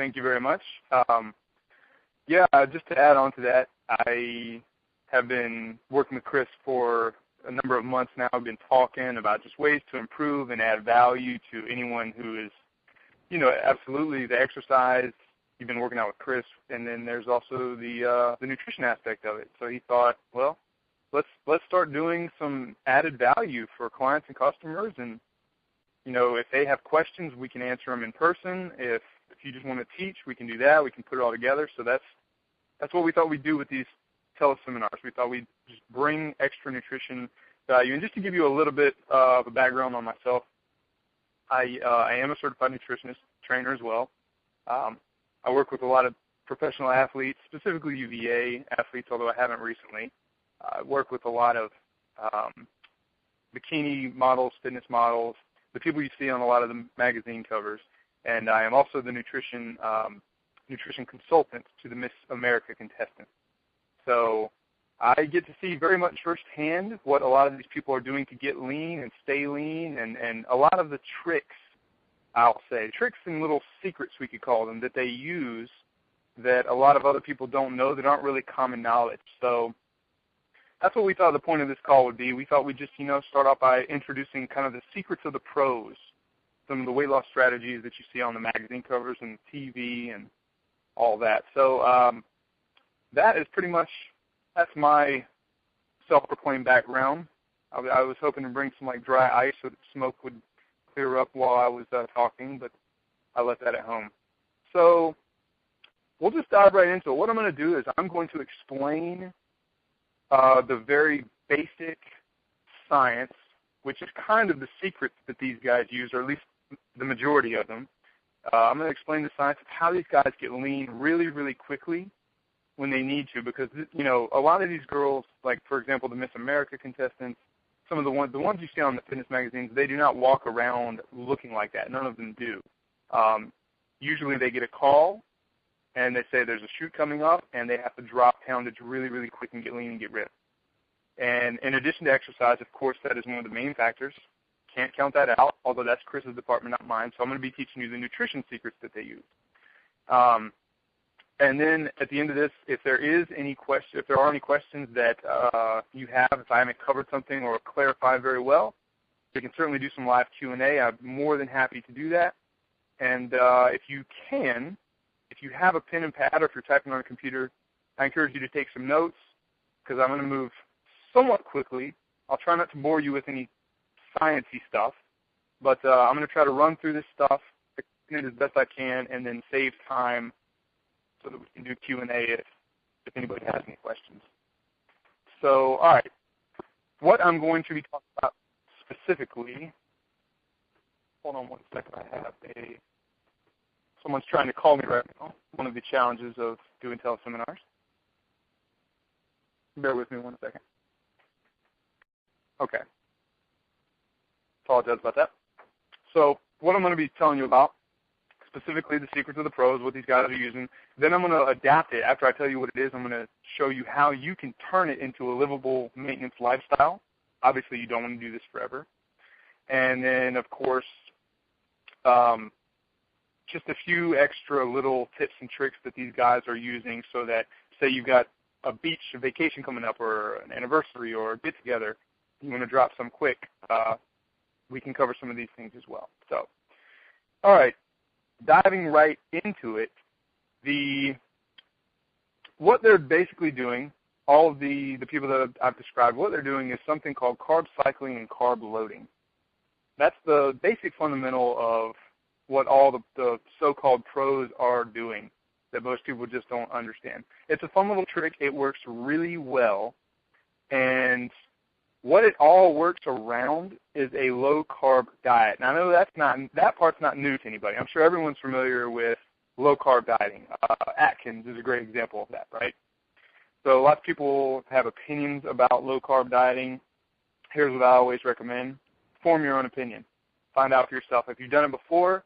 Thank you very much. Yeah, just to add on to that, I have been working with Chris for a number of months now. I've been talking about just ways to improve and add value to anyone who is, absolutely the exercise. You've been working out with Chris, and then there's also the nutrition aspect of it. So he thought, well, let's start doing some added value for clients and customers, and if they have questions, we can answer them in person. If you just want to teach, we can do that. We can put it all together. So that's what we thought we'd do with these teleseminars. We thought we'd just bring extra nutrition value. And just to give you a little bit of a background on myself, I am a certified nutritionist trainer as well. I work with a lot of professional athletes, specifically UVA athletes, although I haven't recently. I work with a lot of bikini models, fitness models, the people you see on a lot of the magazine covers. And I am also the nutrition consultant to the Miss America contestants. So I get to see very much firsthand what a lot of these people are doing to get lean and stay lean, and a lot of the tricks, I'll say, tricks and little secrets we could call them, that they use that a lot of other people don't know, that aren't really common knowledge. So that's what we thought the point of this call would be. We thought we'd just, start off by introducing kind of the secrets of the pros, some of the weight loss strategies that you see on the magazine covers and TV and all that. So that is pretty much, that's my self-proclaimed background. I was hoping to bring some dry ice so that smoke would clear up while I was talking, but I left that at home. So we'll just dive right into it. What I'm going to do is I'm going to explain the very basic science, which is kind of the secrets that these guys use, or at least the majority of them. I'm going to explain the science of how these guys get lean really, really quickly when they need to, because, a lot of these girls, like, for example, the Miss America contestants, some of the ones you see on the fitness magazines, they do not walk around looking like that. None of them do. Usually they get a call, and they say there's a shoot coming up, and they have to drop poundage really, really quick and get lean and get ripped. And in addition to exercise, of course, that is one of the main factors. Can't count that out, although that's Chris's department, not mine. So I'm going to be teaching you the nutrition secrets that they use. And then at the end of this, if there are any questions that you have, if I haven't covered something or clarified very well, we can certainly do some live Q&A. I'm more than happy to do that. And if you have a pen and pad, or if you're typing on a computer, I encourage you to take some notes, because I'm going to move somewhat quickly. I'll try not to bore you with any science-y stuff, but I'm going to try to run through this stuff, explain it as best I can, and then save time so that we can do Q&A if anybody has any questions. So, all right, what I'm going to be talking about specifically, hold on one second, I have someone's trying to call me right now, one of the challenges of doing teleseminars. Bear with me one second. Okay. Apologize about that. So what I'm going to be telling you about, specifically the secrets of the pros, what these guys are using, then I'm going to adapt it. After I tell you what it is, I'm going to show you how you can turn it into a livable maintenance lifestyle. Obviously, you don't want to do this forever. And then, of course, just a few extra little tips and tricks that these guys are using, so that, say you've got a vacation coming up, or an anniversary, or a get-together, you want to drop some quick, we can cover some of these things as well. So, all right, diving right into it, what they're basically doing, all of the people that I've described, what they're doing is something called carb cycling and carb loading. That's the basic fundamental of what all the so-called pros are doing that most people just don't understand. It's a fun little trick. It works really well. And what it all works around is a low-carb diet. Now, I know that part's not new to anybody. I'm sure everyone's familiar with low-carb dieting. Atkins is a great example of that, right? So lots of people have opinions about low-carb dieting. Here's what I always recommend. Form your own opinion. Find out for yourself. If you've done it before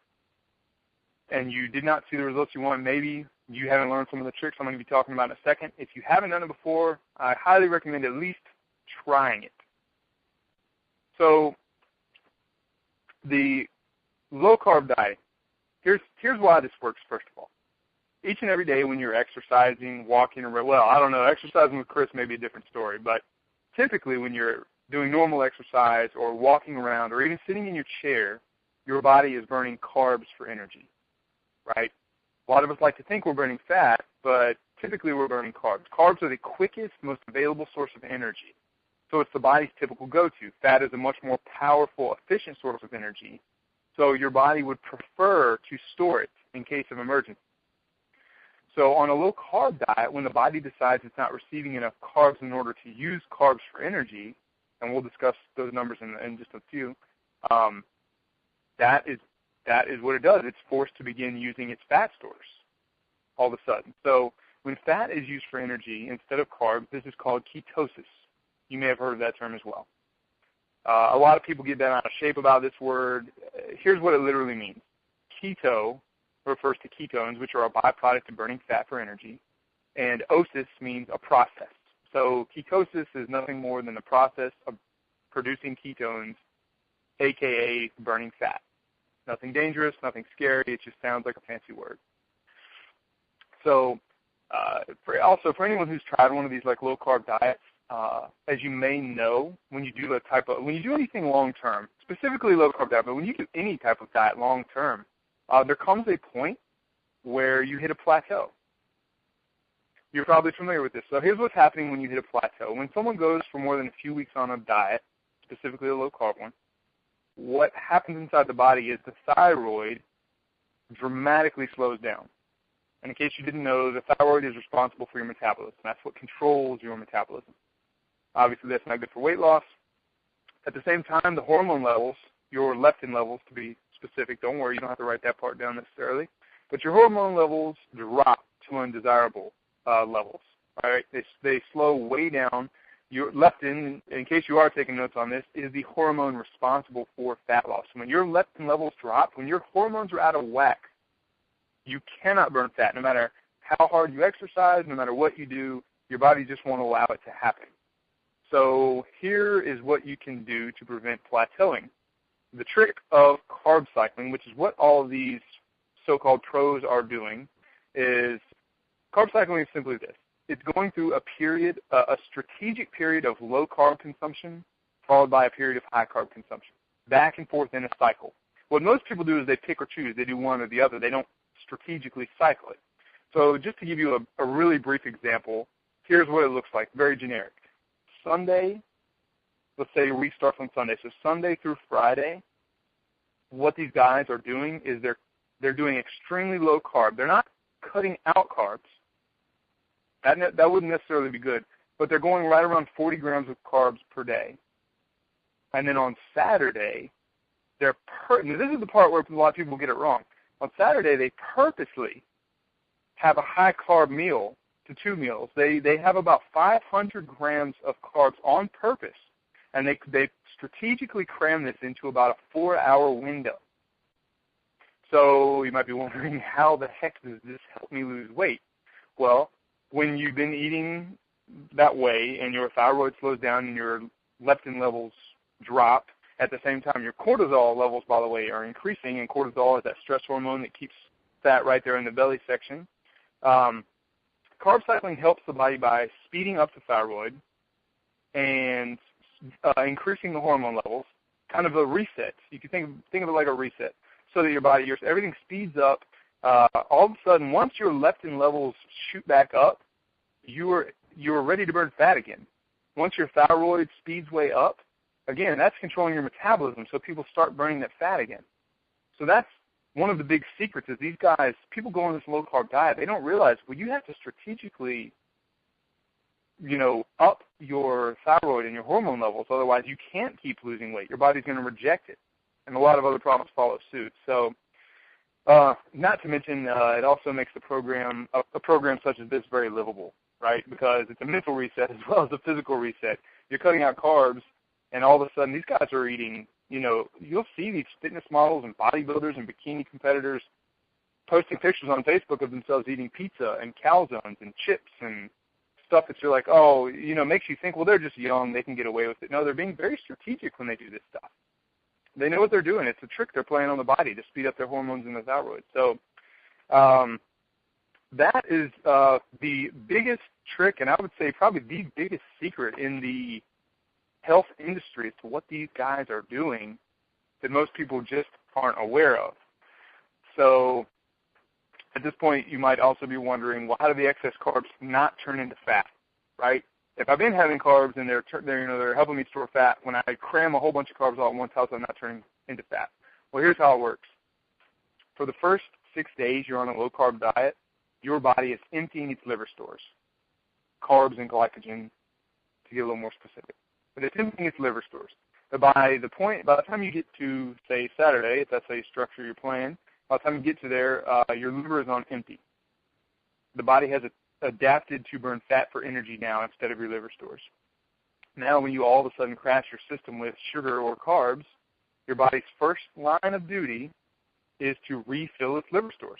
and you did not see the results you want, maybe you haven't learned some of the tricks I'm going to be talking about in a second. If you haven't done it before, I highly recommend at least trying it. So the low-carb dieting, here's why this works, first of all. each and every day when you're exercising, walking around, well, I don't know, exercising with Chris may be a different story, but typically when you're doing normal exercise or walking around or even sitting in your chair, your body is burning carbs for energy, right? A lot of us like to think we're burning fat, but typically we're burning carbs. Carbs are the quickest, most available source of energy. So it's the body's typical go-to. Fat is a much more powerful, efficient source of energy. So your body would prefer to store it in case of emergency. So on a low-carb diet, when the body decides it's not receiving enough carbs in order to use carbs for energy, and we'll discuss those numbers in just a few, that is what it does. It's forced to begin using its fat stores all of a sudden. So when fat is used for energy instead of carbs, this is called ketosis. You may have heard of that term as well. A lot of people get bent out of shape about this word. Here's what it literally means. Keto refers to ketones, which are a byproduct of burning fat for energy, and osis means a process. So ketosis is nothing more than the process of producing ketones, a.k.a. burning fat. Nothing dangerous, nothing scary. It just sounds like a fancy word. So for anyone who's tried one of these like low-carb diets, as you may know, when you do anything long-term, specifically low-carb diet, but when you do any type of diet long-term, there comes a point where you hit a plateau. You're probably familiar with this. So here's what's happening when you hit a plateau. When someone goes for more than a few weeks on a diet, specifically a low-carb one, what happens inside the body is the thyroid dramatically slows down. And in case you didn't know, the thyroid is responsible for your metabolism. That's what controls your metabolism. Obviously, that's not good for weight loss. At the same time, the hormone levels, your leptin levels to be specific, don't worry, you don't have to write that part down necessarily, but your hormone levels drop to undesirable levels. All right, they slow way down. Your leptin, in case you are taking notes on this, is the hormone responsible for fat loss. When your leptin levels drop, when your hormones are out of whack, you cannot burn fat. No matter how hard you exercise, no matter what you do, your body just won't allow it to happen. So here is what you can do to prevent plateauing. The trick of carb cycling, which is what all of these so-called pros are doing, is carb cycling is simply this. It's going through a strategic period of low-carb consumption followed by a period of high-carb consumption, back and forth in a cycle. What most people do is they pick or choose. They do one or the other. They don't strategically cycle it. So just to give you a really brief example, here's what it looks like, very generic. Sunday, let's say your week starts on Sunday. So Sunday through Friday, what these guys are doing is they're doing extremely low carb. They're not cutting out carbs. That wouldn't necessarily be good, but they're going right around 40 grams of carbs per day. And then on Saturday, this is the part where a lot of people get it wrong. On Saturday, they purposely have a high-carb meal to 2 meals. They have about 500 grams of carbs on purpose, and they strategically cram this into about a 4-hour window. So you might be wondering, how the heck does this help me lose weight? Well, when you've been eating that way and your thyroid slows down and your leptin levels drop, at the same time your cortisol levels, by the way, are increasing, and cortisol is that stress hormone that keeps fat right there in the belly section. Carb cycling helps the body by speeding up the thyroid and increasing the hormone levels, kind of a reset. You can think of it like a reset, so that your body, everything speeds up. All of a sudden, once your leptin levels shoot back up, you're ready to burn fat again. Once your thyroid speeds way up, again, that's controlling your metabolism, so people start burning that fat again. So that's one of the big secrets is these guys, people go on this low-carb diet, they don't realize, well, you have to strategically, up your thyroid and your hormone levels. Otherwise, you can't keep losing weight. Your body's going to reject it, and a lot of other problems follow suit. So not to mention, it also makes a program such as this very livable, right? Because it's a mental reset as well as a physical reset. You're cutting out carbs, and all of a sudden these guys are eating, you'll see these fitness models and bodybuilders and bikini competitors posting pictures on Facebook of themselves eating pizza and calzones and chips and stuff that you're like, makes you think, well, they're just young, they can get away with it. No, they're being very strategic when they do this stuff. They know what they're doing. It's a trick they're playing on the body to speed up their hormones in the thyroid. So that is the biggest trick, and I would say probably the biggest secret in the health industry as to what these guys are doing that most people just aren't aware of. So at this point, you might also be wondering, well, how do the excess carbs not turn into fat, right? If I've been having carbs and they're helping me store fat, when I cram a whole bunch of carbs all at once, how's that not turning into fat? Well, here's how it works. For the first 6 days you're on a low-carb diet, your body is emptying its liver stores, carbs and glycogen, to get a little more specific. But it's emptying its liver stores. But by the time you get to, say, Saturday, if that's how you structure your plan, by the time you get to there, your liver is on empty. The body has adapted to burn fat for energy now instead of your liver stores. Now when you all of a sudden crash your system with sugar or carbs, your body's first line of duty is to refill its liver stores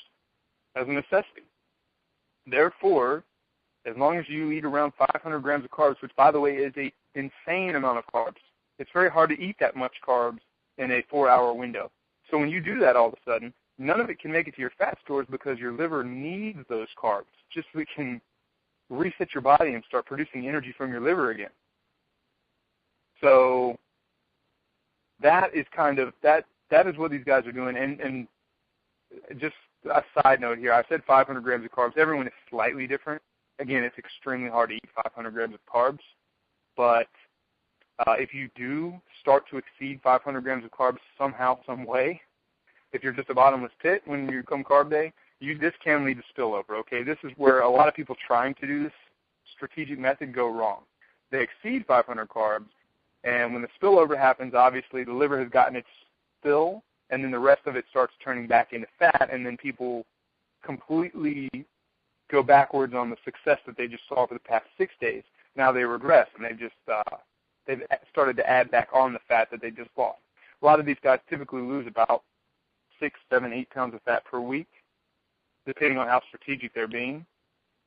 as a necessity. Therefore, as long as you eat around 500 grams of carbs, which, by the way, is an insane amount of carbs, it's very hard to eat that much carbs in a 4-hour window. So when you do that all of a sudden, none of it can make it to your fat stores because your liver needs those carbs just so it can reset your body and start producing energy from your liver again. So that is that is what these guys are doing. And just a side note here, I said 500 grams of carbs. Everyone is slightly different. Again, it's extremely hard to eat 500 grams of carbs. But if you do start to exceed 500 grams of carbs somehow, some way, if you're just a bottomless pit when you come carb day, this can lead to spillover, okay? This is where a lot of people trying to do this strategic method go wrong. They exceed 500 carbs, and when the spillover happens, obviously the liver has gotten its fill, and then the rest of it starts turning back into fat, and then people completely go backwards on the success that they just saw for the past 6 days. Now they regress, and they've started to add back on the fat that they just lost. A lot of these guys typically lose about 6, 7, 8 pounds of fat per week, depending on how strategic they're being.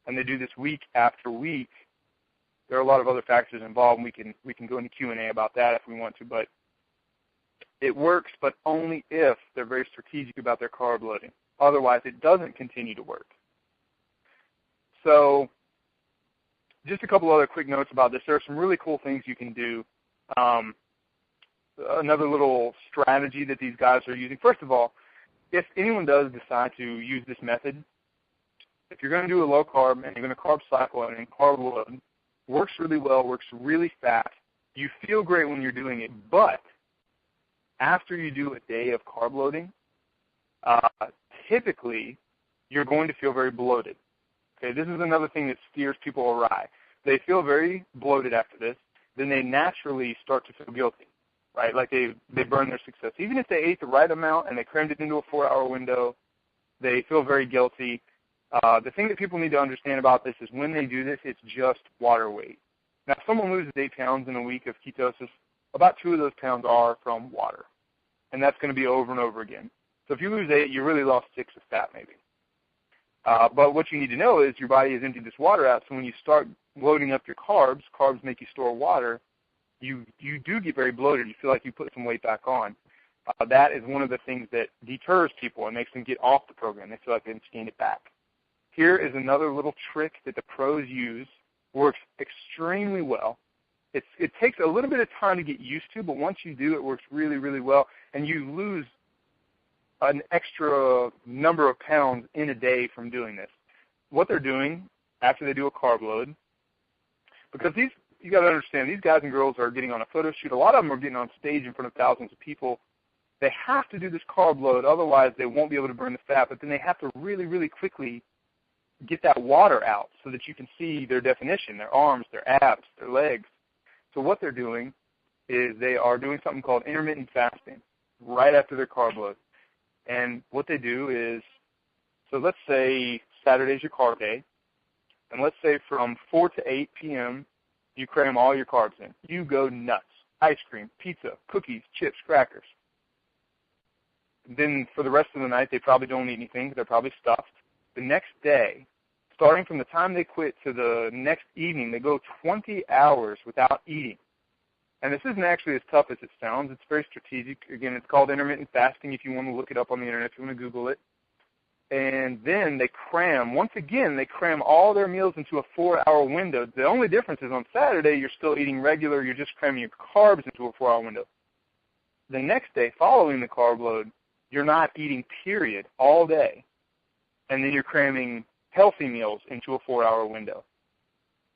And they do this week after week. There are a lot of other factors involved, and we can go into Q&A about that if we want to. But it works, but only if they're very strategic about their carb loading. Otherwise, it doesn't continue to work. So just a couple other quick notes about this. There are some really cool things you can do. Another little strategy that these guys are using. First of all, if anyone does decide to use this method, if you're going to do a low carb and you're going to carb cycle and carb load, works really well, works really fast. You feel great when you're doing it, but after you do a day of carb loading, typically you're going to feel very bloated. Okay, this is another thing that steers people awry. They feel very bloated after this. Then they naturally start to feel guilty, right? Like they burn their success. Even if they ate the right amount and they crammed it into a 4-hour window, they feel very guilty. The thing that people need to understand about this is when they do this, it's just water weight. Now, if someone loses 8 pounds in a week of ketosis, about 2 of those pounds are from water, and that's going to be over and over again. So if you lose 8, you really lost 6 of fat maybe. But what you need to know is your body has emptied this water out, so when you start loading up your carbs make you store water, you do get very bloated. You feel like you put some weight back on. That is one of the things that deters people and makes them get off the program. They feel like they can gain it back. Here is another little trick that the pros use. Works extremely well. It takes a little bit of time to get used to, but once you do, it works really, really well, and you lose an extra number of pounds in a day from doing this. What they're doing after they do a carb load, because you got to understand, these guys and girls are getting on a photo shoot. A lot of them are getting on stage in front of thousands of people. They have to do this carb load, otherwise they won't be able to burn the fat, but then they have to really, really quickly get that water out so that you can see their definition, their arms, their abs, their legs. So what they're doing is they are doing something called intermittent fasting right after their carb load. And what they do is, so let's say Saturday's your carb day, and let's say from 4 to 8 p.m. you cram all your carbs in. You go nuts. Ice cream, pizza, cookies, chips, crackers. Then for the rest of the night, they probably don't eat anything. They're probably stuffed. The next day, starting from the time they quit to the next evening, they go 20 hours without eating. And this isn't actually as tough as it sounds. It's very strategic. Again, it's called intermittent fasting if you want to look it up on the internet, if you want to Google it. and then they cram all their meals into a 4-hour window. The only difference is on Saturday you're still eating regular, you're just cramming your carbs into a 4-hour window. The next day, following the carb load, you're not eating, period, all day. And then you're cramming healthy meals into a 4-hour window.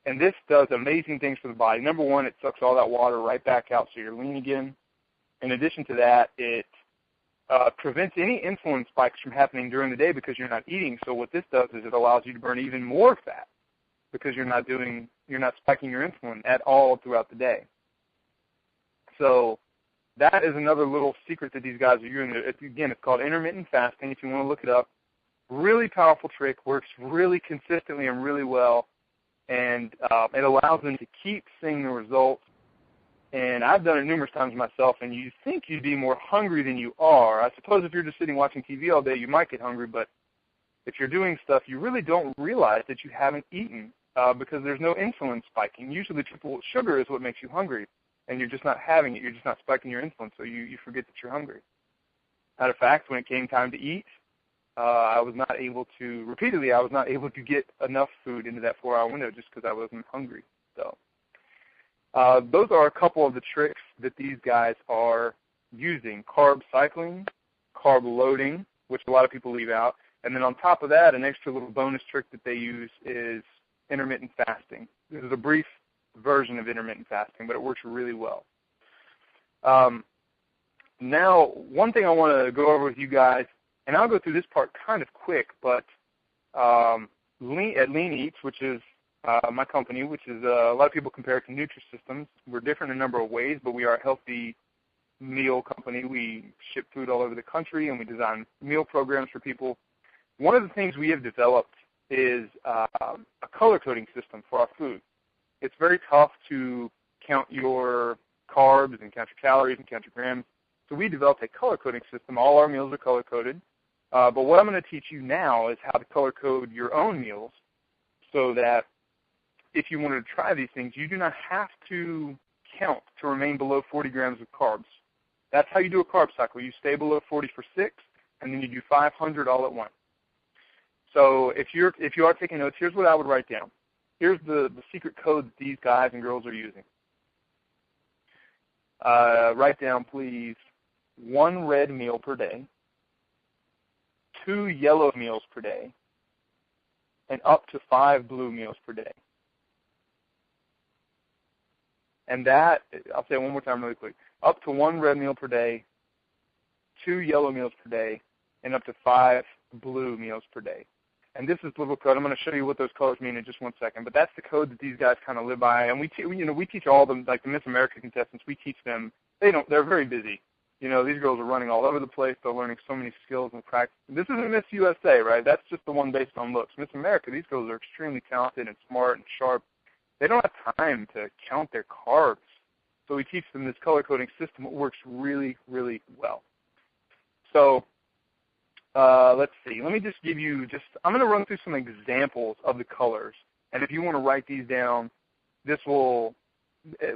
And this does amazing things for the body. Number one, it sucks all that water right back out so you're lean again. In addition to that, it prevents any insulin spikes from happening during the day because you're not eating. So what this does is it allows you to burn even more fat because you're not spiking your insulin at all throughout the day. So that is another little secret that these guys are using. Again, it's called intermittent fasting. If you want to look it up, really powerful trick, works really consistently and really well, and it allows them to keep seeing the results. And I've done it numerous times myself, and you think you'd be more hungry than you are. I suppose if you're just sitting watching TV all day, you might get hungry, but if you're doing stuff, you really don't realize that you haven't eaten because there's no insulin spiking. Usually sugar is what makes you hungry, and you're just not having it. You're just not spiking your insulin, so you forget that you're hungry. Matter of fact, when it came time to eat, I was not able to get enough food into that 4-hour window just because I wasn't hungry. So those are a couple of the tricks that these guys are using. Carb cycling, carb loading, which a lot of people leave out. And then on top of that, an extra little bonus trick that they use is intermittent fasting. This is a brief version of intermittent fasting, but it works really well. Now, one thing I want to go over with you guys, and I'll go through this part kind of quick, but at Lean Eats, which is my company, which is a lot of people compare it to Nutrisystems. We're different in a number of ways, but we are a healthy meal company. We ship food all over the country, and we design meal programs for people. One of the things we have developed is a color coding system for our food. It's very tough to count your carbs and count your calories and count your grams. So we developed a color coding system. All our meals are color coded. But what I'm going to teach you now is how to color code your own meals so that if you wanted to try these things, you do not have to count to remain below 40 grams of carbs. That's how you do a carb cycle. You stay below 40 for 6, and then you do 500 all at once. So if you are taking notes, here's what I would write down. Here's the secret code that these guys and girls are using. Write down, please, 1 red meal per day, 2 yellow meals per day, and up to 5 blue meals per day. And that, I'll say it one more time really quick, up to 1 red meal per day, 2 yellow meals per day, and up to 5 blue meals per day. And this is the little code. I'm going to show you what those colors mean in just one second. But that's the code that these guys kind of live by. And we teach all of them, like the Miss America contestants. We teach them. They're very busy. These girls are running all over the place. They're learning so many skills and practice. This isn't Miss USA, right? That's just the one based on looks. Miss America, these girls are extremely talented and smart and sharp. They don't have time to count their carbs. So we teach them this color coding system. It works really, really well. So let's see. Let me just give you I'm going to run through some examples of the colors. And if you want to write these down,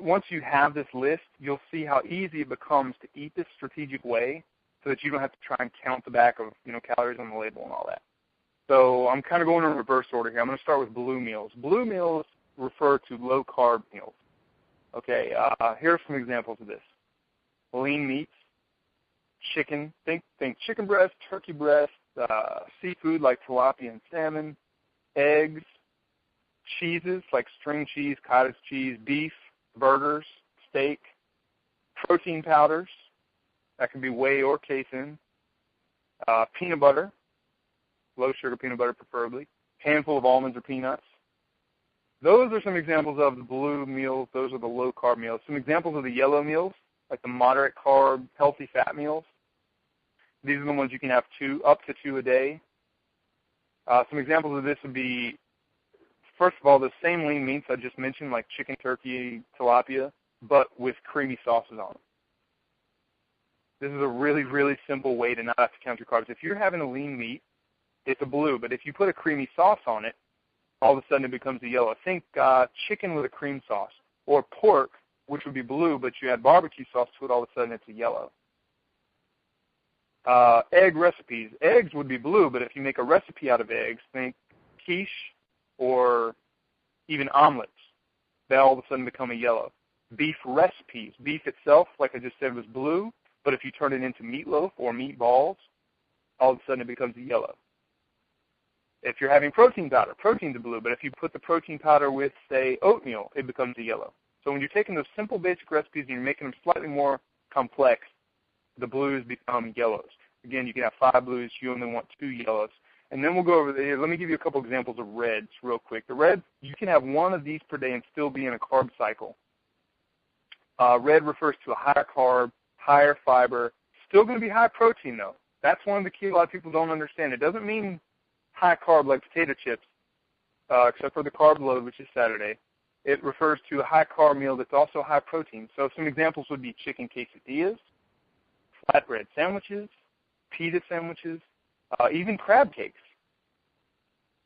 once you have this list, you'll see how easy it becomes to eat this strategic way so that you don't have to try and count the back of, calories on the label and all that. So I'm kind of going in reverse order here. I'm going to start with blue meals. Blue meals refer to low-carb meals. Okay, here are some examples of this. Lean meats, chicken, think chicken breast, turkey breast, seafood like tilapia and salmon, eggs, cheeses like string cheese, cottage cheese, beef, burgers, steak, protein powders, that can be whey or casein, peanut butter, low-sugar peanut butter preferably, handful of almonds or peanuts. Those are some examples of the blue meals. Those are the low-carb meals. Some examples of the yellow meals, like the moderate-carb, healthy fat meals. These are the ones you can have up to 2 a day. Some examples of this would be, first of all, the same lean meats I just mentioned, like chicken, turkey, tilapia, but with creamy sauces on them. This is a really, really simple way to not have to count your carbs. If you're having a lean meat, it's a blue, but if you put a creamy sauce on it, all of a sudden it becomes a yellow. Think chicken with a cream sauce, or pork, which would be blue, but you add barbecue sauce to it, all of a sudden it's a yellow. Egg recipes. Eggs would be blue, but if you make a recipe out of eggs, think quiche or even omelets, they all of a sudden become a yellow. Beef recipes. Beef itself, like I just said, was blue, but if you turn it into meatloaf or meatballs, all of a sudden it becomes a yellow. If you're having protein powder, protein's blue, but if you put the protein powder with, say, oatmeal, it becomes a yellow. So when you're taking those simple basic recipes and you're making them slightly more complex, the blues become yellows. Again, you can have 5 blues, you only want 2 yellows. And then we'll go over there. Let me give you a couple examples of reds real quick. The reds, you can have 1 of these per day and still be in a carb cycle. Red refers to a higher carb, higher fiber, still going to be high protein though. That's one of the key a lot of people don't understand. It doesn't mean high carb like potato chips, except for the Carb Load, which is Saturday. It refers to a high carb meal that's also high protein. So some examples would be chicken quesadillas, flatbread sandwiches, pita sandwiches, even crab cakes.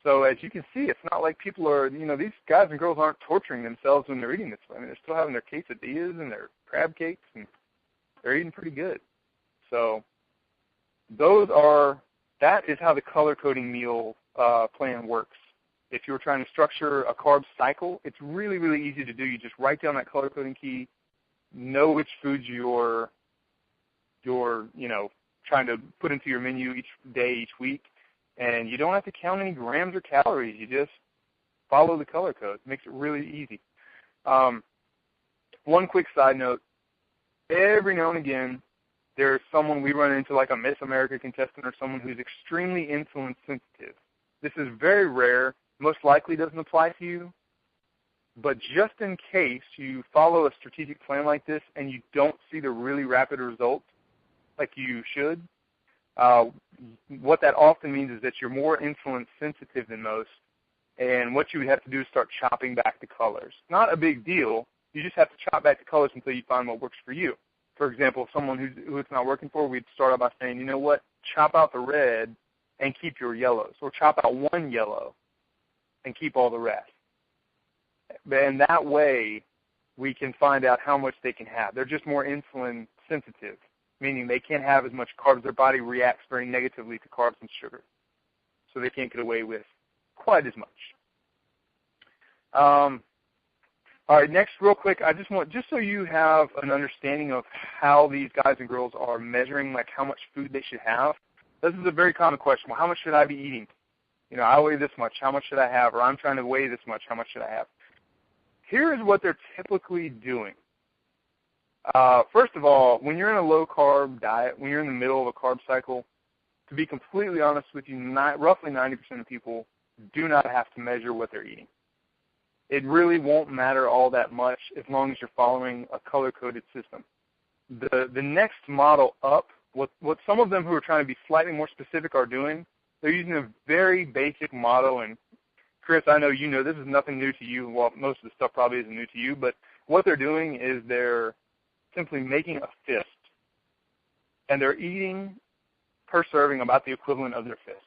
So as you can see, it's not like people are, these guys and girls aren't torturing themselves when they're eating this way. I mean, they're still having their quesadillas and their crab cakes, and they're eating pretty good. So that is how the color-coding meal plan works. If you're trying to structure a carb cycle, it's really, really easy to do. You just write down that color-coding key, know which foods you're trying to put into your menu each day, each week, and you don't have to count any grams or calories. You just follow the color code. It makes it really easy. One quick side note, every now and again, there's someone we run into, like a Miss America contestant or someone who's extremely insulin sensitive. This is very rare, most likely doesn't apply to you, but just in case you follow a strategic plan like this and you don't see the really rapid results like you should, what that often means is that you're more insulin sensitive than most, and what you would have to do is start chopping back the colors. Not a big deal. You just have to chop back the colors until you find what works for you. For example, someone who it's not working for, we'd start out by saying, you know what, chop out the red and keep your yellows, or chop out 1 yellow and keep all the rest. And that way we can find out how much they can have. They're just more insulin sensitive, meaning they can't have as much carbs. Their body reacts very negatively to carbs and sugar, so they can't get away with quite as much. All right, next, real quick, I just so you have an understanding of how these guys and girls are measuring, like how much food they should have. This is a very common question. Well, how much should I be eating? I weigh this much. How much should I have? Or I'm trying to weigh this much. How much should I have? Here is what they're typically doing. First of all, when you're in a low-carb diet, when you're in the middle of a carb cycle, to be completely honest with you, roughly 90% of people do not have to measure what they're eating. It really won't matter all that much as long as you're following a color-coded system. The next model up, what some of them who are trying to be slightly more specific are doing, they're using a very basic model. And Chris, I know you know this is nothing new to you. Well, most of the stuff probably isn't new to you, but what they're doing is they're simply making a fist, and they're eating per serving about the equivalent of their fist.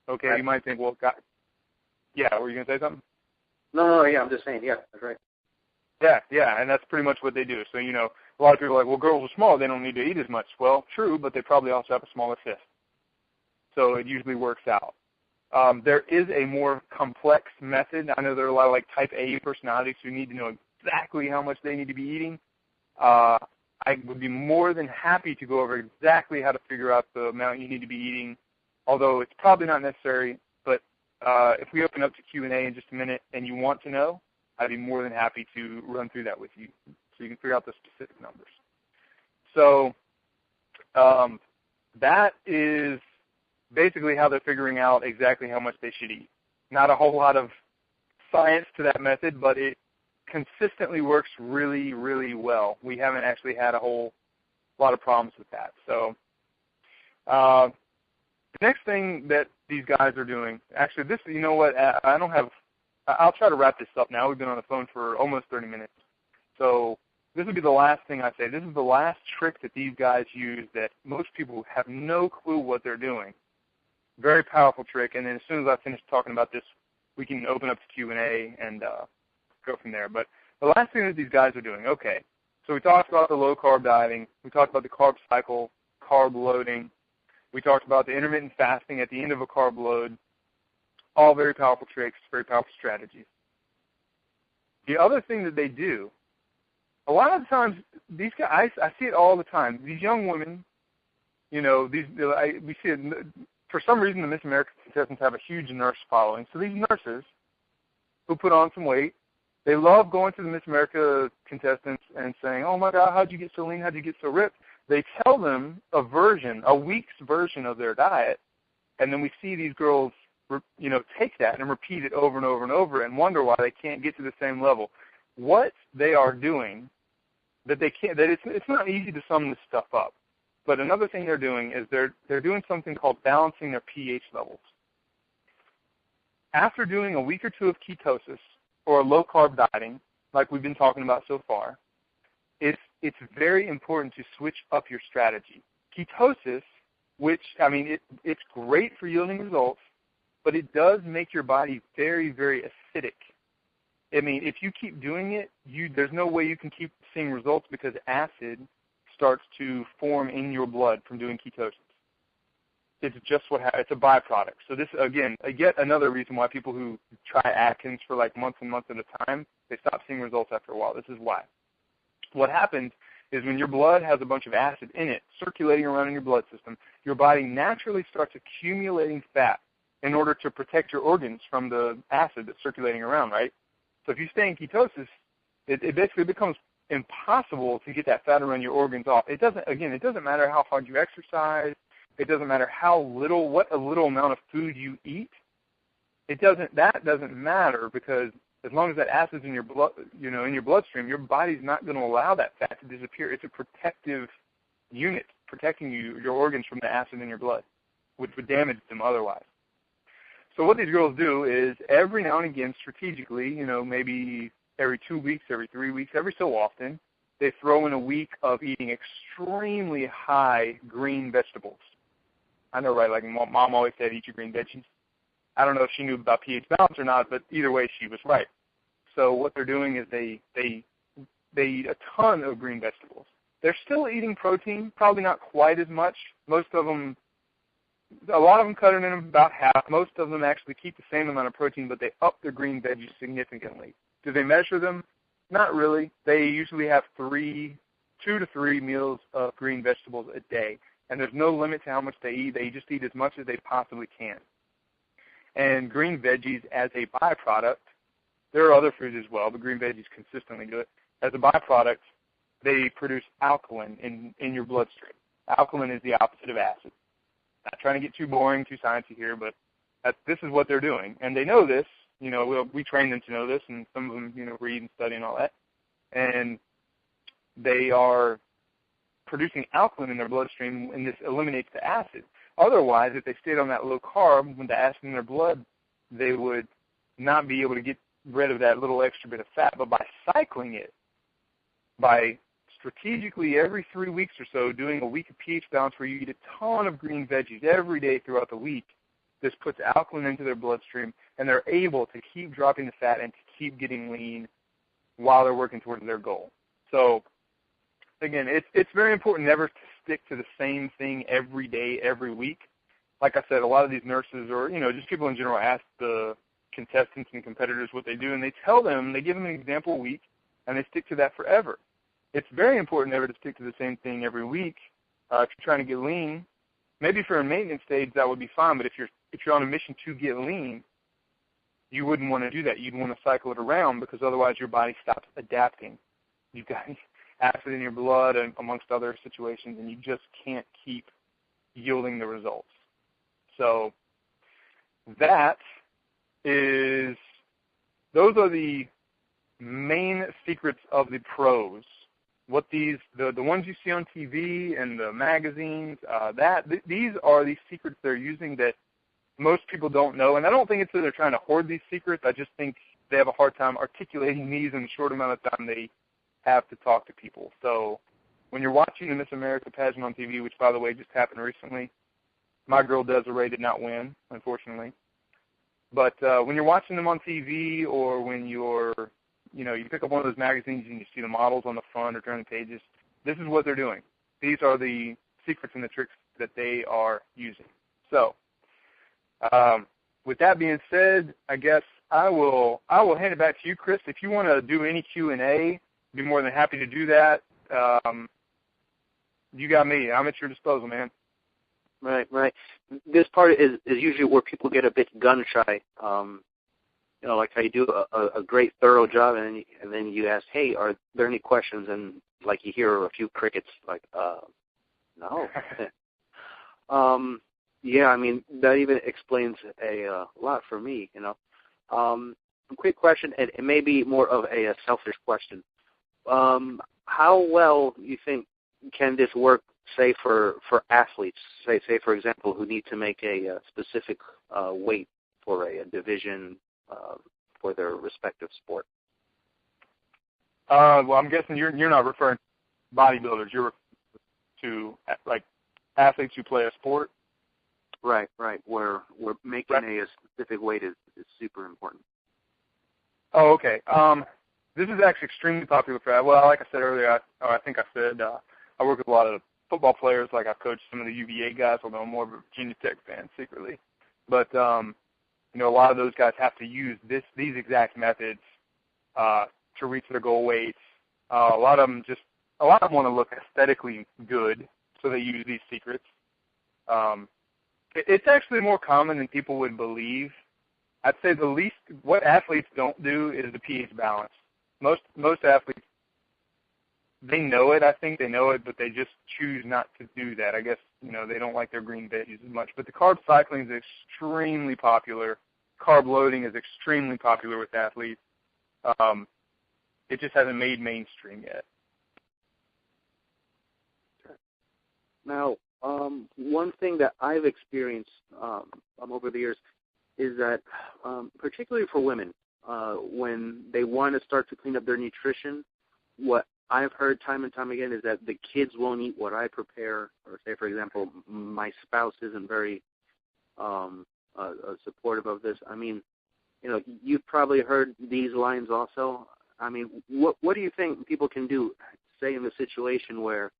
Okay, you might think, well, yeah, were you going to say something? No, yeah, I'm just saying, yeah, that's right. Yeah, and that's pretty much what they do. So, a lot of people are like, well, girls are small, they don't need to eat as much. Well, true, but they probably also have a smaller fist. So it usually works out. There is a more complex method. I know there are a lot of type A personalities who need to know exactly how much they need to be eating. I would be more than happy to go over exactly how to figure out the amount you need to be eating, although it's probably not necessary. But if we open up to Q&A in just a minute and you want to know, I'd be more than happy to run through that with you so you can figure out the specific numbers. So that is basically how they're figuring out exactly how much they should eat. Not a whole lot of science to that method, but it consistently works really, really well. We haven't actually had a whole lot of problems with that. So the next thing that these guys are doing, actually this, you know what, I'll try to wrap this up now. We've been on the phone for almost 30 minutes. So this would be the last thing I say. This is the last trick that these guys use that most people have no clue what they're doing. Very powerful trick, and then as soon as I finish talking about this, we can open up to Q&A and go from there. But the last thing that these guys are doing, okay, so we talked about the low-carb dieting. We talked about the carb cycle, carb loading. We talked about the intermittent fasting at the end of a carb load. All very powerful tricks, very powerful strategies. The other thing that they do, a lot of times, these guys, I see it all the time. These young women, we see it, for some reason the Miss America contestants have a huge nurse following. So these nurses who put on some weight, they love going to the Miss America contestants and saying, oh my God, how'd you get so lean? How'd you get so ripped? They tell them a week's version of their diet, and then we see these girls, take that and repeat it over and over and over and wonder why they can't get to the same level. What they are doing, that it's not easy to sum this stuff up, but another thing they're doing is they're doing something called balancing their pH levels. After doing a week or two of ketosis or low-carb dieting, like we've been talking about so far, it's very important to switch up your strategy. Ketosis, which, it's great for yielding results, but it does make your body very, very acidic. If you keep doing it, there's no way you can keep seeing results because acid starts to form in your blood from doing ketosis. It's just it's a byproduct. So this, again, yet another reason why people who try Atkins for like months and months at a time, they stop seeing results after a while. This is why. What happens is when your blood has a bunch of acid in it circulating around in your blood system, your body naturally starts accumulating fat in order to protect your organs from the acid that's circulating around, right? So if you stay in ketosis, it basically becomes impossible to get that fat around your organs off. It doesn't matter how hard you exercise. It doesn't matter what a little amount of food you eat. That doesn't matter because as long as that acid's in your blood, in your bloodstream, your body's not going to allow that fat to disappear. It's a protective unit protecting your organs from the acid in your blood, which would damage them otherwise. So what these girls do is every now and again, strategically, maybe every 2 weeks, every 3 weeks, every so often, they throw in a week of eating extremely high green vegetables. I know, right? Like Mom always said, eat your green veggies. I don't know if she knew about pH balance or not, but either way, she was right. So what they're doing is they eat a ton of green vegetables. They're still eating protein, probably not quite as much. A lot of them cut it in about half. Most of them actually keep the same amount of protein, but they up their green veggies significantly. Do they measure them? Not really. They usually have 2 to 3 meals of green vegetables a day, and there's no limit to how much they eat. They just eat as much as they possibly can. And green veggies as a byproduct, there are other foods as well, but green veggies consistently do it. As a byproduct, they produce alkaline in your bloodstream. Alkaline is the opposite of acid. Not trying to get too boring, too sciencey here, but this is what they're doing. And they know this. We train them to know this, and some of them, read and study and all that. And they are producing alkaline in their bloodstream, and this eliminates the acid. Otherwise, if they stayed on that low carb, with the acid in their blood, they would not be able to get rid of that little extra bit of fat. But by cycling it, by strategically every 3 weeks or so doing a week of pH balance where you eat a ton of green veggies every day throughout the week, this puts alkaline into their bloodstream, and they're able to keep dropping the fat and to keep getting lean while they're working towards their goal. So, again, it's very important never to stick to the same thing every day, every week. Like I said, a lot of these nurses or, just people in general ask the contestants and competitors what they do, and they give them an example week, and they stick to that forever. It's very important never to stick to the same thing every week. If you're trying to get lean, maybe for a maintenance stage that would be fine, but if you're on a mission to get lean, you wouldn't want to do that. You'd want to cycle it around because otherwise your body stops adapting. You've got acid in your blood and amongst other situations, and you just can't keep yielding the results. So those are the main secrets of the pros. What the ones you see on TV and the magazines, these are the secrets they're using that most people don't know. And I don't think it's that they're trying to hoard these secrets. I just think they have a hard time articulating these in the short amount of time they have to talk to people. So when you're watching the Miss America pageant on TV, which, by the way, just happened recently, my girl Desiree did not win, unfortunately. But when you're watching them on TV or when you pick up one of those magazines and you see the models on the front or during the pages, this is what they're doing. These are the secrets and the tricks that they are using. So, with that being said, I guess I will hand it back to you, Chris. If you want to do any Q&A, I'd be more than happy to do that. You got me. I'm at your disposal, man. Right. This part is usually where people get a bit gun shy. Like how you do a great, thorough job, and then you ask, hey, are there any questions? And like you hear a few crickets, like, no. Yeah, I mean, that even explains a lot for me, A quick question, and it may be more of a selfish question. How well you think can this work, say, for athletes, say for example, who need to make a specific weight for a division for their respective sport? Well, I'm guessing you're not referring to bodybuilders. You're to like athletes who play a sport. Right. Where making a specific weight is super important. Oh, okay. This is actually extremely popular for, well, like I said earlier, I think I said I work with a lot of football players. Like I've coached some of the UVA guys, although I'm more of a Virginia Tech fan secretly. But a lot of those guys have to use these exact methods to reach their goal weights. A lot of them want to look aesthetically good, so they use these secrets. It's actually more common than people would believe. I'd say the least, what athletes don't do is the pH balance. Most athletes, they know it, I think they know it, but they just choose not to do that. I guess, they don't like their green veggies as much. But the carb cycling is extremely popular. Carb loading is extremely popular with athletes. It just hasn't made mainstream yet. Now, one thing that I've experienced over the years is that, particularly for women, when they want to start to clean up their nutrition, what I've heard time and time again is that the kids won't eat what I prepare, or say, for example, my spouse isn't very supportive of this. I mean, you've probably heard these lines also. I mean, what do you think people can do, say, in the situation where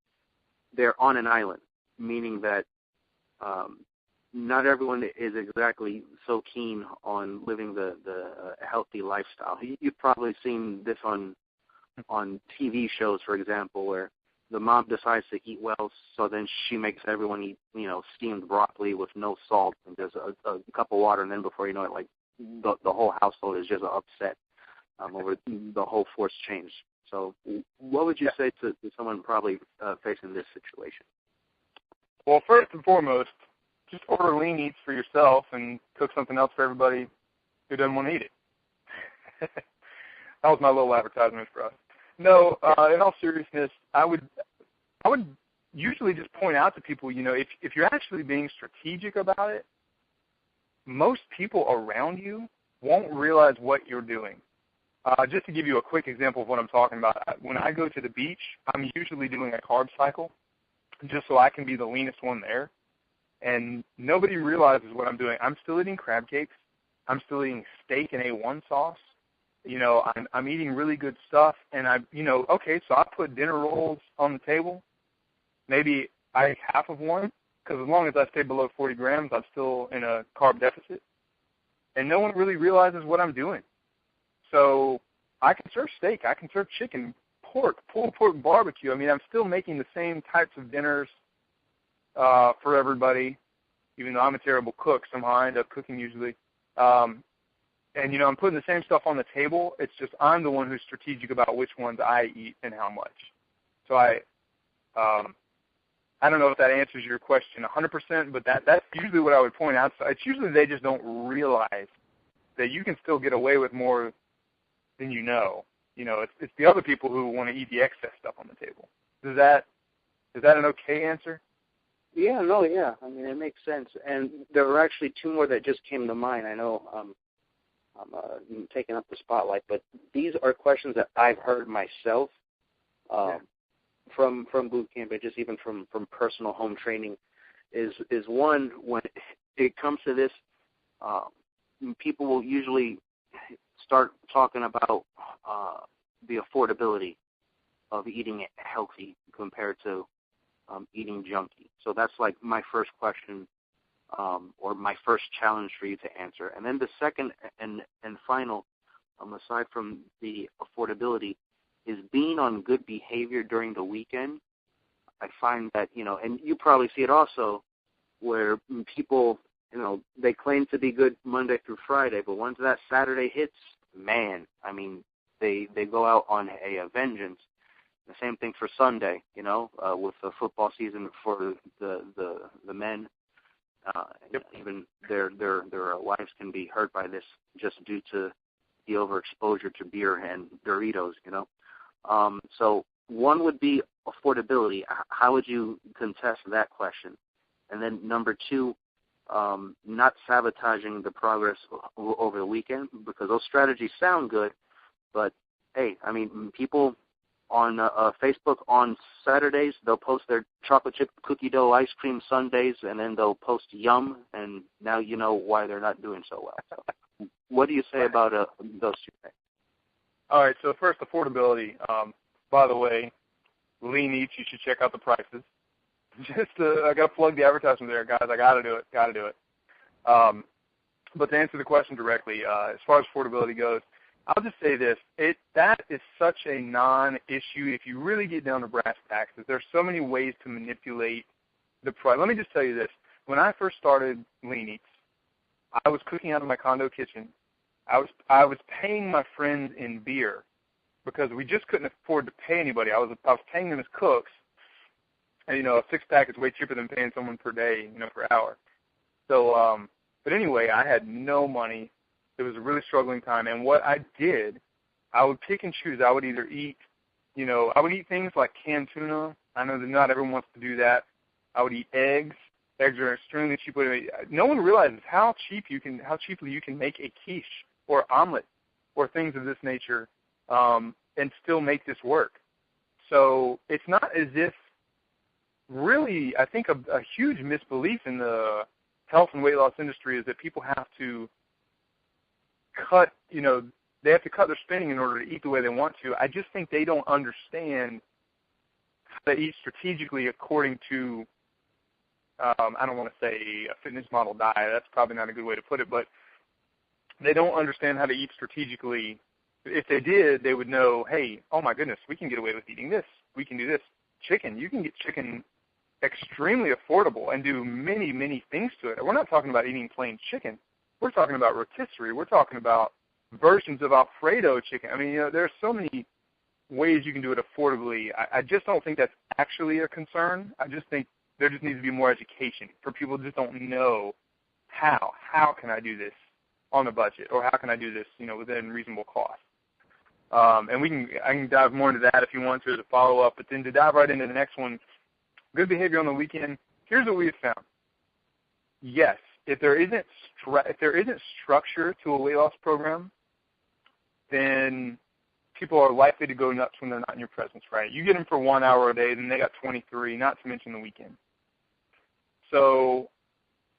they're on an island, meaning that not everyone is exactly so keen on living the healthy lifestyle? You've probably seen this on TV shows, for example, where the mom decides to eat well, so then she makes everyone eat, steamed broccoli with no salt and just a cup of water, and then before you know it, like the whole household is just upset over the whole forced change. So what would you say to someone probably facing this situation? Well, first and foremost, just order lean eats for yourself and cook something else for everybody who doesn't want to eat it. That was my little advertisement for us. No, in all seriousness, I would usually just point out to people, if you're actually being strategic about it, most people around you won't realize what you're doing. Just to give you a quick example of what I'm talking about, when I go to the beach, I'm usually doing a carb cycle just so I can be the leanest one there. And nobody realizes what I'm doing. I'm still eating crab cakes. I'm still eating steak and A1 sauce. I'm eating really good stuff. And so I put dinner rolls on the table. Maybe I eat half of one, because as long as I stay below 40 grams, I'm still in a carb deficit. And no one really realizes what I'm doing. So I can serve steak. I can serve chicken, pork, pulled pork barbecue. I mean, I'm still making the same types of dinners for everybody, even though I'm a terrible cook. Somehow I end up cooking usually. And, I'm putting the same stuff on the table. It's just I'm the one who's strategic about which ones I eat and how much. So I don't know if that answers your question 100%, but that's usually what I would point out. So it's usually they just don't realize that you can still get away with more than you know. It's the other people who want to eat the excess stuff on the table. Is that an okay answer? Yeah, no, yeah. I mean, it makes sense. And there were actually two more that just came to mind. I know I'm taking up the spotlight, but these are questions that I've heard myself from boot camp, and just even from personal home training. Is one, when it comes to this, people will usually start talking about the affordability of eating healthy compared to eating junky? So that's like my first question, or my first challenge for you to answer. And then the second and final, aside from the affordability, is being on good behavior during the weekend. I find that, and you probably see it also, where people, they claim to be good Monday through Friday, but once that Saturday hits, man, I mean, they go out on a vengeance. The same thing for Sunday, with the football season for the men. Yep. Even their wives can be hurt by this just due to the overexposure to beer and Doritos, So one would be affordability. How would you contest that question? And then number two, not sabotaging the progress over the weekend, because those strategies sound good, but hey, I mean, people on Facebook on Saturdays, they'll post their chocolate chip cookie dough ice cream sundaes, and then they'll post yum, and now you know why they're not doing so well. So what do you say about those two things? All right, so first, affordability. By the way, Lean Eats, you should check out the prices. I got to plug the advertisement there, guys. I got to do it. But to answer the question directly, as far as affordability goes, I'll just say this. That is such a non-issue if you really get down to brass tacks. There's so many ways to manipulate the price. Let me just tell you this. When I first started Lean Eats, I was cooking out of my condo kitchen. I was paying my friends in beer because we just couldn't afford to pay anybody. I was paying them as cooks. And, a six-pack is way cheaper than paying someone per day, per hour. So, but anyway, I had no money. It was a really struggling time. And what I did, I would pick and choose. I would either eat, I would eat things like canned tuna. I know that not everyone wants to do that. I would eat eggs. Eggs are an extremely cheap way to make. No one realizes how cheaply you can make a quiche or omelet or things of this nature and still make this work. So it's not as if really, I think a huge misbelief in the health and weight loss industry is that people have to cut, they have to cut their spending in order to eat the way they want to. I just think they don't understand how to eat strategically according to, I don't want to say a fitness model diet. That's probably not a good way to put it, but they don't understand how to eat strategically. If they did, they would know, hey, oh my goodness, we can get away with eating this. We can do this. Chicken, you can get chicken extremely affordable and do many, many things to it. We're not talking about eating plain chicken. We're talking about rotisserie. We're talking about versions of Alfredo chicken. I mean, there are so many ways you can do it affordably. I just don't think that's actually a concern. I just think there just needs to be more education for people who just don't know how. How can I do this on a budget, or how can I do this, within reasonable cost? And I can dive more into that if you want to as a follow-up. But then to dive right into the next one, good behavior on the weekend. Here's what we've found. Yes, if there isn't structure to a weight loss program, then people are likely to go nuts when they're not in your presence, right? You get them for 1 hour a day, then they got 23, not to mention the weekend. So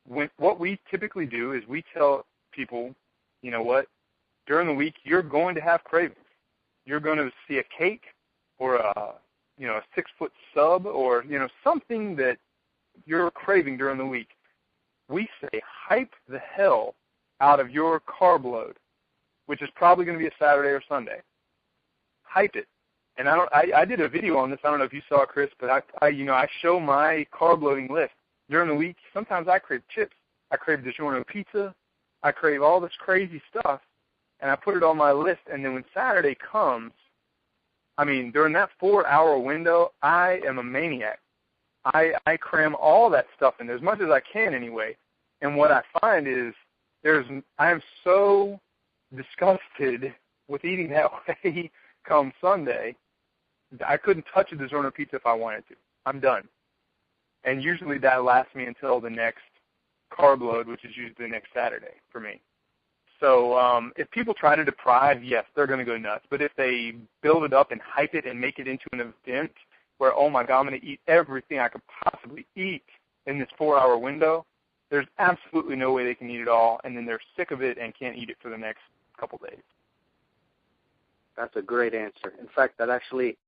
what we typically do is we tell people, during the week you're going to have cravings. You're going to see a cake or a 6-foot sub or, something that you're craving during the week. We say hype the hell out of your carb load, which is probably going to be a Saturday or Sunday. Hype it. And I did a video on this. I don't know if you saw it, Chris, but I show my carb loading list during the week. Sometimes I crave chips. I crave DiGiorno pizza. I crave all this crazy stuff, and I put it on my list. And then when Saturday comes, during that 4-hour window, I am a maniac. I cram all that stuff in, as much as I can anyway. And what I find is I am so disgusted with eating that way come Sunday, I couldn't touch a DiGiorno pizza if I wanted to. I'm done. And usually that lasts me until the next carb load, which is usually the next Saturday for me. So if people try to deprive, yes, they're going to go nuts. But if they build it up and hype it and make it into an event where, oh, my God, I'm going to eat everything I could possibly eat in this 4-hour window, there's absolutely no way they can eat it all, and then they're sick of it and can't eat it for the next couple days. That's a great answer. In fact, that actually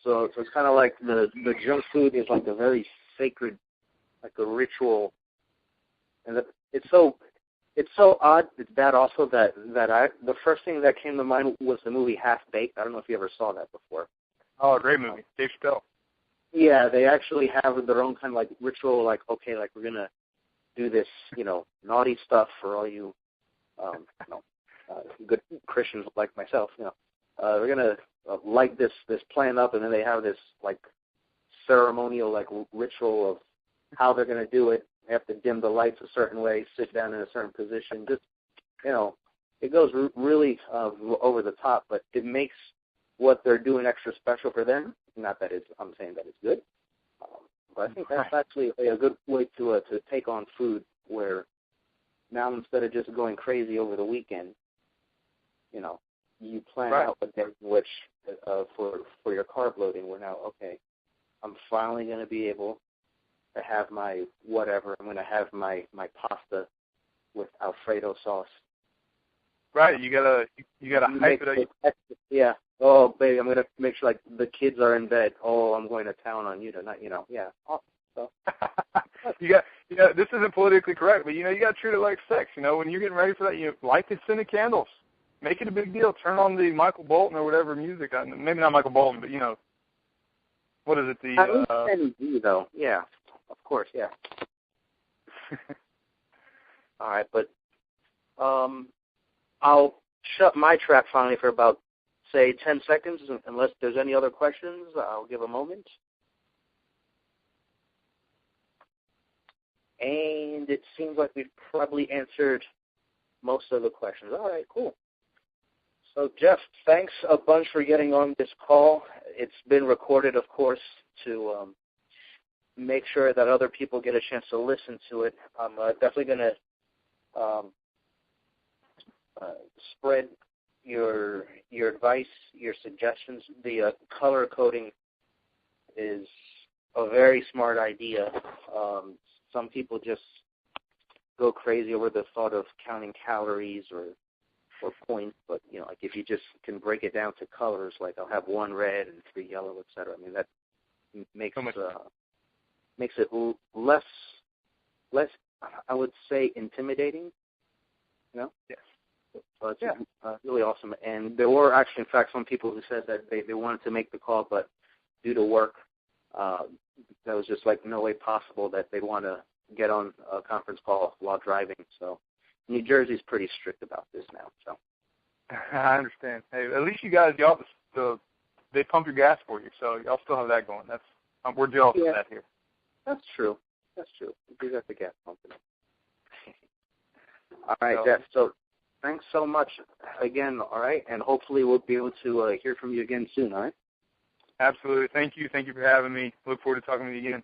So it's kind of like the junk food is like a very sacred, like a ritual, and it's so odd. It's bad also that the first thing that came to mind was the movie Half Baked. I don't know if you ever saw that before. Oh, great movie, Dave Chappelle. Yeah, they actually have their own kind of like ritual, like, okay, like we're gonna do this, naughty stuff for all you, good Christians like myself. We're gonna light this plant up, and then they have this like ceremonial like ritual of how they're gonna do it. They have to dim the lights a certain way, sit down in a certain position. Just, it goes really over the top, but it makes what they're doing extra special for them. Not that I'm saying that it's good, but I think that's actually a good way to take on food, where now instead of just going crazy over the weekend, you plan out a day in which for your carb loading, where now, okay, I'm finally going to be able to have my whatever. I'm going to have my pasta with Alfredo sauce. Right, you gotta hype it up. Yeah. Oh, baby, I'm gonna make sure like the kids are in bed. Oh, I'm going to town on you tonight. Yeah. Awesome. So. you got. This isn't politically correct, but you gotta treat it like sex. When you're getting ready for that, you light the scented candles, make it a big deal. Turn on the Michael Bolton or whatever music. Maybe not Michael Bolton, but what is it? The though. Yeah, of course. Yeah. All right, but I'll shut my trap finally for about, say, 10 seconds, unless there's any other questions. I'll give a moment. And it seems like we've probably answered most of the questions. All right, cool. So, Jeff, thanks a bunch for getting on this call. It's been recorded, of course, to make sure that other people get a chance to listen to it. I'm definitely going to spread your advice, your suggestions. The color coding is a very smart idea. Some people just go crazy over the thought of counting calories or points, but like if you just can break it down to colors, like I'll have 1 red and 3 yellow, etc. I mean, that makes it less, I would say, intimidating. Yes. So it's really awesome. And there were actually, in fact, some people who said that they wanted to make the call, but due to work, that was just like no way possible that they'd want to get on a conference call while driving. So New Jersey's pretty strict about this now. So I understand. Hey, at least you guys, they pump your gas for you, so y'all still have that going. We're jealous of that here. That's true. We do got the gas pumping. All right, Jeff. So thanks so much again, all right? And hopefully we'll be able to hear from you again soon, all right? Absolutely. Thank you. Thank you for having me. Look forward to talking to you again.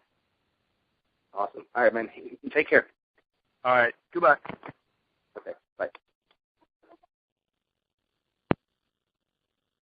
Awesome. All right, man. Take care. All right. Goodbye.